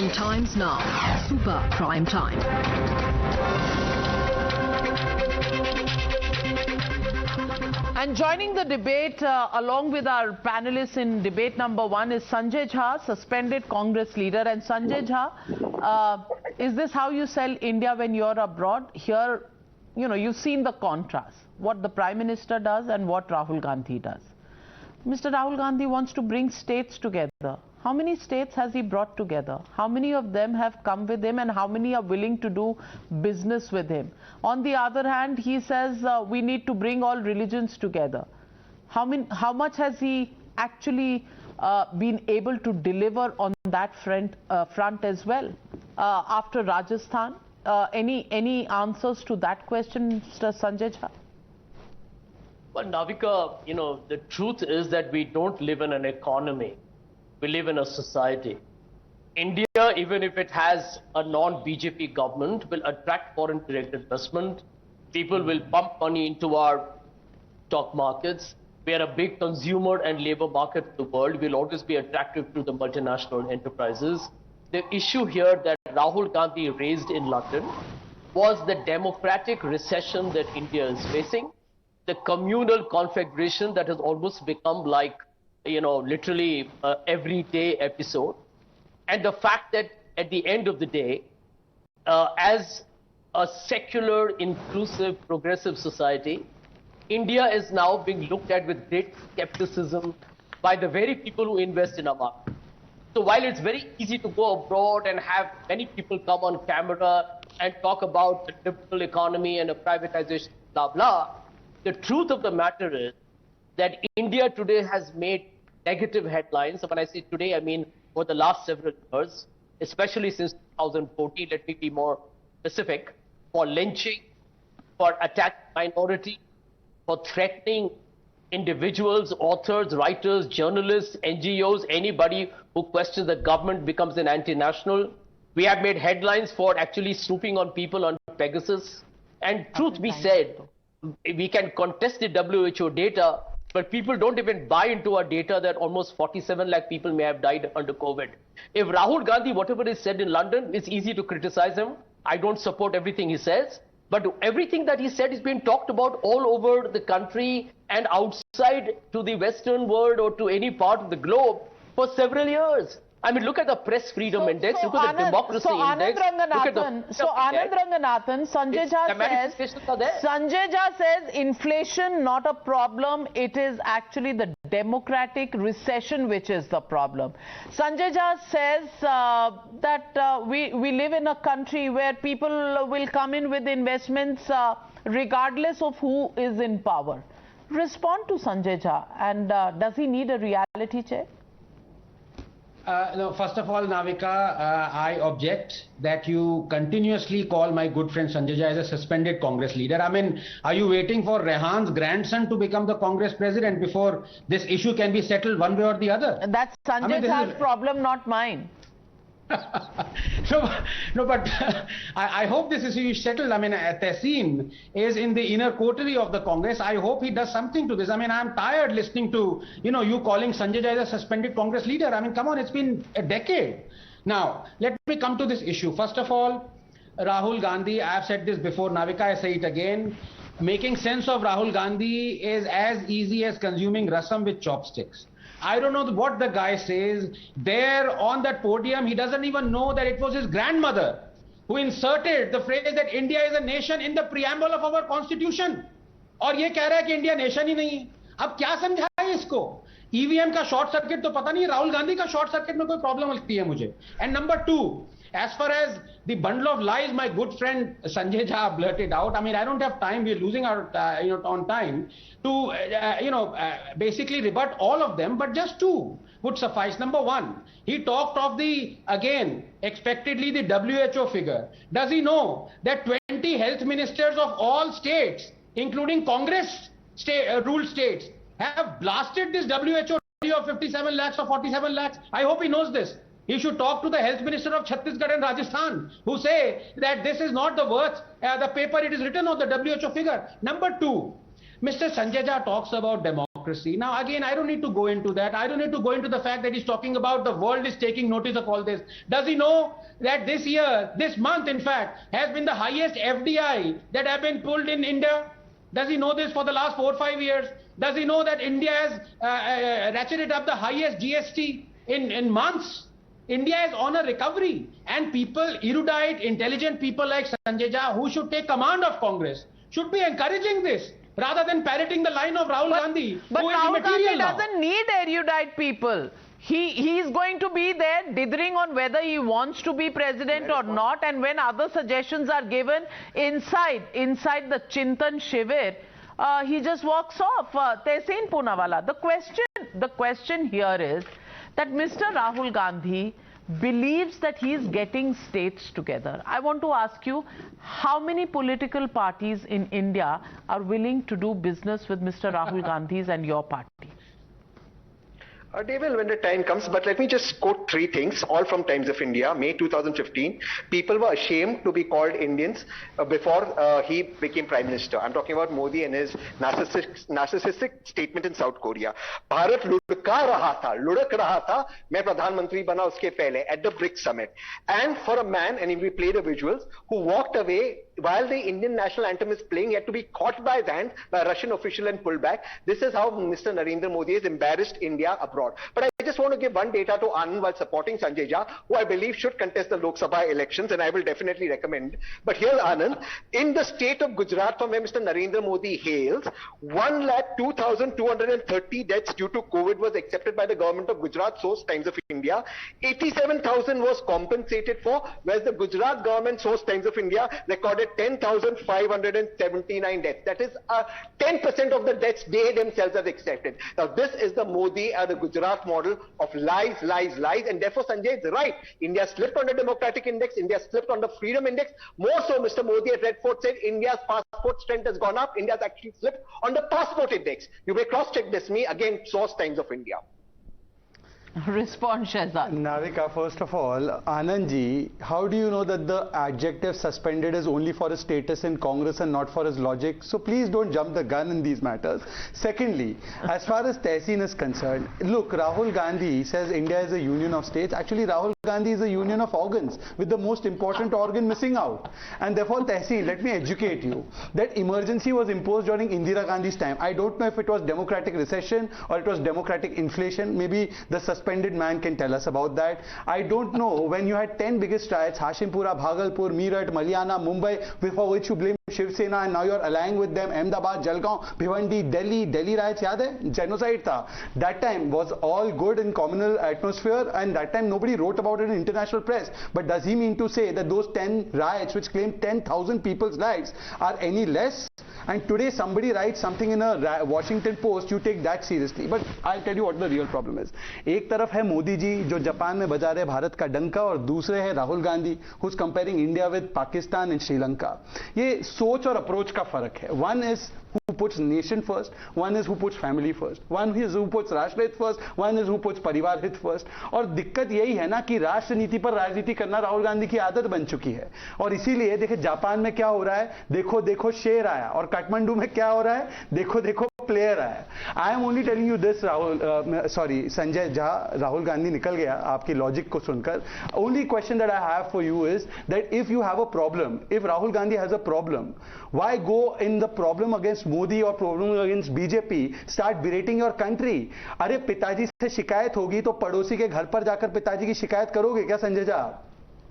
on Times Now, Super Prime Time. And joining the debate along with our panelists in debate number 1 is Sanjay Jha, suspended Congress leader. And Sanjay Jha, is this how you sell India when you're abroad? Here, you know, you've seen the contrast, what the Prime Minister does and what Rahul Gandhi does. Mr. Rahul Gandhi wants to bring states together. How many states has he brought together? How many of them have come with him and how many are willing to do business with him? On the other hand, he says we need to bring all religions together. How much has he actually been able to deliver on that front as well? After Rajasthan, any answers to that question, Mr. Sanjay Jha? Well, Navika, you know, the truth is that we don't live in an economy. We live in a society. India, even if it has a non-BJP government, will attract foreign direct investment. People will pump money into our stock markets. We are a big consumer and labor market in the world. We'll always be attractive to the multinational enterprises. The issue here that Rahul Gandhi raised in London was the democratic recession that India is facing, the communal configuration that has almost become like, you know, literally everyday episode, and the fact that at the end of the day, as a secular, inclusive, progressive society, India is now being looked at with great skepticism by the very people who invest in our market. So while it's very easy to go abroad and have many people come on camera and talk about the liberal economy and a privatization, blah, blah, the truth of the matter is that India today has made negative headlines. So when I say today, I mean for the last several years, especially since 2014, let me be more specific, for lynching, for attacking minority, for threatening individuals, authors, writers, journalists, NGOs, anybody who questions the government becomes an anti-national. We have made headlines for actually snooping on people on Pegasus. And truth be said, we can contest the WHO data, but people don't even buy into our data that almost 47 lakh people may have died under COVID. If Rahul Gandhi, whatever is said in London, it's easy to criticize him. I don't support everything he says, but everything that he said is being talked about all over the country and outside to the Western world or to any part of the globe for several years. I mean, look at the press freedom index, look at the democracy index. Anand Ranganathan, Sanjay Jha says inflation not a problem, it is actually the democratic recession which is the problem. Sanjay Jha says that we live in a country where people will come in with investments regardless of who is in power. Respond to Sanjay Jha, and does he need a reality check? No, first of all, Navika, I object that you continuously call my good friend Sanjay Jha as a suspended Congress leader. I mean, are you waiting for Rehan's grandson to become the Congress president before this issue can be settled one way or the other? That's Sanjay Jha's problem, not mine. No, but I hope this issue is settled. I mean, Tehseen is in the inner coterie of the Congress. I hope he does something to this. I mean, I'm tired listening to, you know, you calling Sanjay Jha as a suspended Congress leader. I mean, come on, it's been a decade. Now, let me come to this issue. First of all, Rahul Gandhi, I have said this before, Navika, I say it again. Making sense of Rahul Gandhi is as easy as consuming rasam with chopsticks. I don't know what the guy says. There on that podium, he doesn't even know that it was his grandmother who inserted the phrase that India is a nation in the preamble of our constitution. और ये कह रहा है कि India nation ही नहीं है. अब क्या समझाए इसको? ईवीएम का शॉर्ट सर्किट तो पता नहीं, राहुल गांधी का शॉर्ट सर्किट में कोई प्रॉब्लम लगती है मुझे. And number 2, as far as the bundle of lies my good friend Sanjay Jha blurted out, I mean, I don't have time, we're losing our on time to basically rebut all of them, but just 2 would suffice. Number 1, he talked of the, again, expectedly the WHO figure. Does he know that 20 health ministers of all states, including Congress ruled states, have blasted this WHO of 57 lakhs or 47 lakhs? I hope he knows this. He should talk to the health minister of Chhattisgarh and Rajasthan, who say that this is not the worth, the paper it is written on, the WHO figure. Number 2, Mr. Sanjay Jha talks about democracy. democracy. Now, again, I don't need to go into that. I don't need to go into the fact that he's talking about the world is taking notice of all this. Does he know that this year, this month, in fact, has been the highest FDI that have been pulled in India? Does he know this for the last 4 or 5 years? Does he know that India has ratcheted up the highest GST in months? India is on a recovery, and people, erudite, intelligent people like Sanjay Jha, who should take command of Congress, should be encouraging this rather than parroting the line of Rahul Gandhi. But Rahul Gandhi now. doesn't need erudite people. He's going to be there dithering on whether he wants to be president or not, and when other suggestions are given inside the Chintan Shivir, he just walks off. Tehseen Poonawalla, the question here is that Mr. Rahul Gandhi believes that he is getting states together. I want to ask you, how many political parties in India are willing to do business with Mr. Rahul Gandhi's and your party? They will when the time comes, but let me just quote 3 things, all from Times of India, May 2015. People were ashamed to be called Indians before he became Prime Minister. I'm talking about Modi and his narcissistic statement in South Korea. Bharat ludak raha tha, main Pradhan Mantri bana uske pehle at the BRICS summit. And for a man, and we play the visuals, who walked away while the Indian national anthem is playing, he had to be caught by his hand by a Russian official and pulled back. This is how Mr. Narendra Modi has embarrassed India abroad. But I just want to give one data to Anand while supporting Sanjay Jha, who I believe should contest the Lok Sabha elections, and I will definitely recommend. But here's Anand. In the state of Gujarat, from where Mr. Narendra Modi hails, 1,02,230 deaths due to COVID was accepted by the government of Gujarat, source Times of India. 87,000 was compensated for, whereas the Gujarat government, source Times of India, recorded 10,579 deaths. That is 10% of the deaths they themselves have accepted. Now this is the Modi and the Gujarat model of lies, lies, lies, and therefore Sanjay is right. India slipped on the democratic index, India slipped on the freedom index. More so, Mr. Modi at Red Fort said India's passport strength has gone up. India's actually slipped on the passport index. You may cross-check this, me, again, source Times of India. Respond, Shehzad. Navika, first of all, Anandji, how do you know that the adjective suspended is only for his status in Congress and not for his logic? So please don't jump the gun in these matters. Secondly, as far as Tehseen is concerned, look, Rahul Gandhi says India is a union of states. Actually, Rahul Gandhi is a union of organs, with the most important organ missing out. And therefore, Tehseen, let me educate you. That emergency was imposed during Indira Gandhi's time. I don't know if it was democratic recession or it was democratic inflation. Maybe the suspended man can tell us about that. I don't know, when you had 10 biggest riots, Hashimpura, Bhagalpur, Meerut, Malyana, Mumbai, before which you blame Shiv Sena, and now you're allying with them, Ahmedabad, Jalgaon, Bhiwandi, Delhi riots, yaad hai? Genocide tha. That time was all good in communal atmosphere, and that time nobody wrote about it in international press. But does he mean to say that those 10 riots which claimed 10,000 people's lives are any less? And today somebody writes something in a Washington Post, you take that seriously. But I'll tell you what the real problem is. एक तरफ है मोदी जी जो Japan में बजा रहे भारत का डंका, और दूसरे है Rahul Gandhi who's comparing India with Pakistan and Sri Lanka. ये सोच और अप्रोच का फर्क है. One is who puts nation first, one is who puts family first, one is who puts राष्ट्र हित first, one is who puts परिवार हित first. और दिक्कत यही है ना कि राष्ट्र नीति पर राजनीति करना राहुल गांधी की आदत बन चुकी है. और इसीलिए देखिए जापान में क्या हो रहा है, देखो देखो शेर आया, और काठमांडू में क्या हो रहा है, देखो देखो प्लेयर आया. I am only telling you this, Rahul sorry Sanjay Jha, Rahul Gandhi निकल गया आपकी लॉजिक को सुनकर. Only question that I have for you is that if you have a problem, if Rahul Gandhi has a problem, why go in the problem against Modi or problem against BJP, start berating your country. अरे पिताजी से शिकायत होगी तो पड़ोसी के घर पर जाकर पिताजी की शिकायत करोगे क्या संजय झा?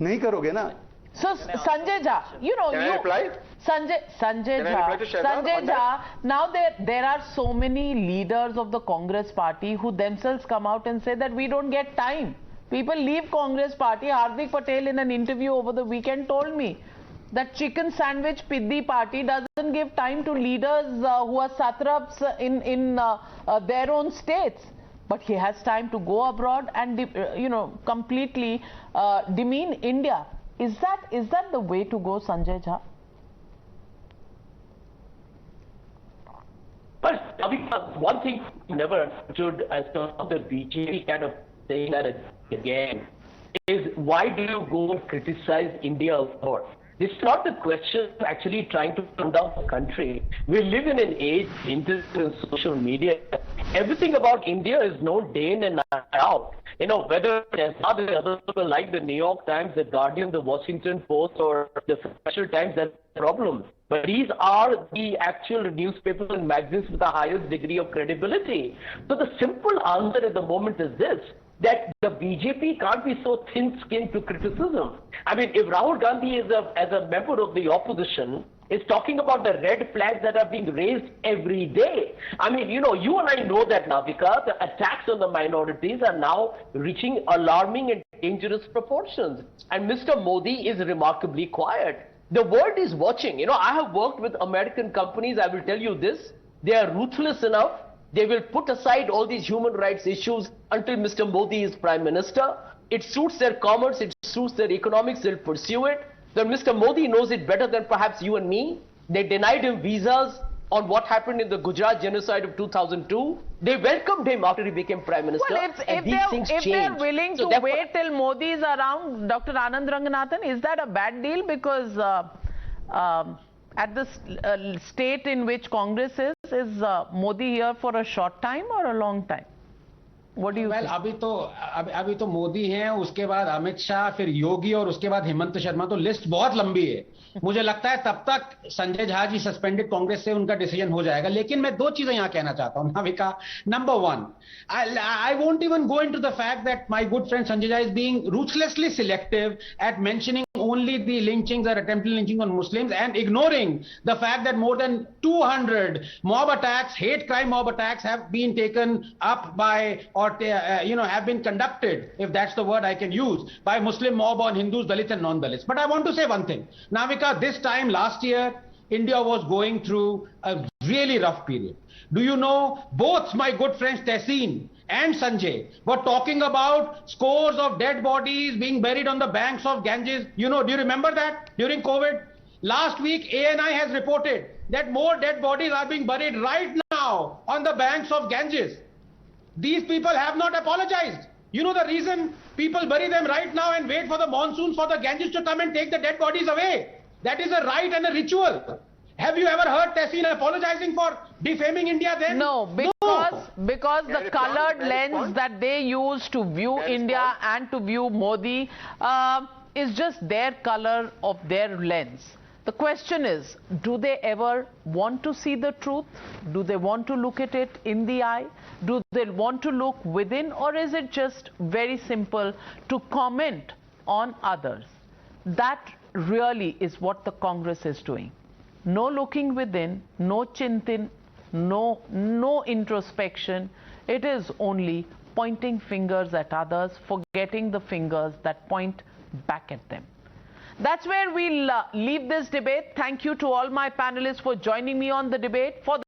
नहीं करोगे ना. So Sanjay Jha, you know, Can I reply? Sanjay Jha, now there are so many leaders of the Congress party who themselves come out and say that we don't get time. People leave Congress party. Hardik Patel in an interview over the weekend told me that chicken sandwich Piddi party doesn't give time to leaders who are satraps in their own states. But he has time to go abroad and completely demean India. Is that the way to go, Sanjay Jha? But one thing never understood as to the BJP kind of saying that again is, why do you go and criticize India abroad? This is not the question of actually trying to turn down the country. We live in an age, internet and social media, everything about India is known day in and out. You know, whether there's other people like the New York Times, the Guardian, the Washington Post, or the Financial Times, that's the problem. But these are the actual newspapers and magazines with the highest degree of credibility. So the simple answer at the moment is this, that the BJP can't be so thin-skinned to criticism. I mean, if Rahul Gandhi as a member of the opposition is talking about the red flags that are being raised every day. I mean, you know, you and I know that, Navika, the attacks on the minorities are now reaching alarming and dangerous proportions. And Mr. Modi is remarkably quiet. The world is watching. You know, I have worked with American companies. I will tell you this. They are ruthless enough. They will put aside all these human rights issues until Mr. Modi is Prime Minister. It suits their commerce. It suits their economics. They'll pursue it. Then Mr. Modi knows it better than perhaps you and me. They denied him visas on what happened in the Gujarat genocide of 2002. They welcomed him after he became Prime Minister. Well, if they're willing to wait till Modi is around, Dr. Anand Ranganathan, is that a bad deal? Because at the state in which Congress is Modi here for a short time or a long time? What do you think? अभी तो मोदी हैं, उसके बाद अमित शाह, फिर योगी और उसके बाद हेमंत शर्मा, तो लिस्ट बहुत लंबी है. मुझे लगता है तब तक संजय झा जी सस्पेंडेड कांग्रेस से उनका डिसीजन हो जाएगा. लेकिन मैं दो चीजें यहां कहना चाहता हूं, Navika. Number one, I won't even go into the fact that my good friend Sanjay Jha is being ruthlessly selective at mentioning only the lynchings or attempted lynching on Muslims and ignoring the fact that more than 200 mob attacks, hate crime mob attacks have been taken up by or have been conducted, if that's the word I can use, by Muslim mob on Hindus, Dalits and non-Dalits. But I want to say one thing. Navika, this time last year, India was going through a really rough period. Do you know, both my good friends Tehseen and Sanjay were talking about scores of dead bodies being buried on the banks of Ganges. You know, do you remember that during COVID? Last week, ANI has reported that more dead bodies are being buried right now on the banks of Ganges. These people have not apologized. You know the reason people bury them right now and wait for the monsoons for the Ganges to come and take the dead bodies away? That is a rite and a ritual. Have you ever heard Tehseen apologizing for defaming India then? No, because the colored lens that they use to view India and to view Modi is just their color of their lens. The question is, do they ever want to see the truth? Do they want to look at it in the eye? Do they want to look within, or is it just very simple to comment on others? That really is what the Congress is doing. No looking within, no chintin, no introspection. It is only pointing fingers at others, forgetting the fingers that point back at them. That's where we'll leave this debate. Thank you to all my panelists for joining me on the debate. For